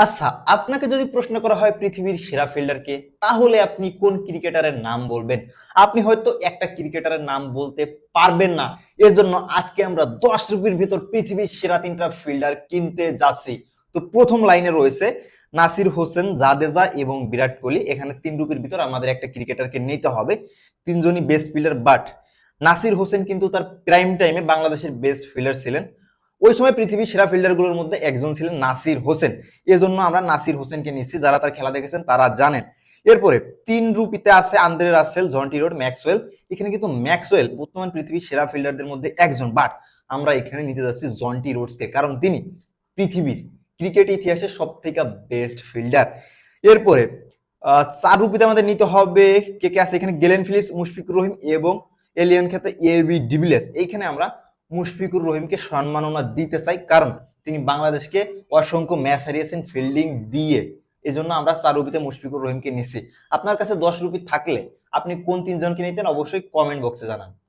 আচ্ছা, আপনাকে যদি প্রশ্ন করা হয় পৃথিবীর সেরা ফিল্ডারকে, তাহলে আপনি কোন ক্রিকেটারের নাম বলবেন? আপনি হয়তো একটা ক্রিকেটারের নাম বলতে পারবেন না। এজন্য আজকে আমরা 10 রুপির ভিতর পৃথিবীর সেরা তিনটা ফিল্ডার কিনতে যাচ্ছি। তো প্রথম লাইনে রয়েছে নাসির হোসেন, জাদেজা এবং বিরাট কোহলি। এখানে 3 রুপির ভিতর আমাদের একটা ক্রিকেটারকে নিতে হবে। তিনজনই best fielder, but Nasir Hossain কিন্তু তার প্রাইম টাইমে বাংলাদেশের বেস্ট ফিল্ডার ছিলেন। ওই সময় পৃথিবীর সেরা ফিল্ডারগুলোর মধ্যে একজন ছিলেন নাসির হোসেন। এজন্য আমরা নাসির হোসেনকে নিচ্ছি, যারা তার খেলা দেখেছেন তারা জানেন। এরপরে 3 রুপিতে আছে Andre Russell, Jonty Rhodes, Maxwell. এখানে কিন্তু ম্যাক্সওয়েল বর্তমান পৃথিবীর সেরা ফিল্ডারদের মধ্যে একজন, বাট আমরা এখানে নিতে যাচ্ছি জন্টি রোডসকে, কারণ তিনি পৃথিবীর ক্রিকেট ইতিহাসের সব থেকে বেস্ট ফিল্ডার। এরপরে 4 রুপিতে আমাদের নিতে হবে কে কে আছে এখানে, গেলেন ফিলিপস, মুশফিকুর রহিম এবং এলিয়ন খেতে এবি ডিভিলিয়ার্স। এইখানে আমরা মুশফিকুর রহিমকে সম্মাননা দিতে চাই, কারণ তিনি বাংলাদেশকে অসংখ্য ম্যাচ হারিয়েছেন ফিল্ডিং দিয়ে। এই জন্য আমরা 4 রুপিতে মুশফিকুর রহিমকে নিচ্ছি। আপনার কাছে 10 রুপি থাকলে আপনি কোন তিনজনকে নিতেন অবশ্যই কমেন্ট বক্সে জানান।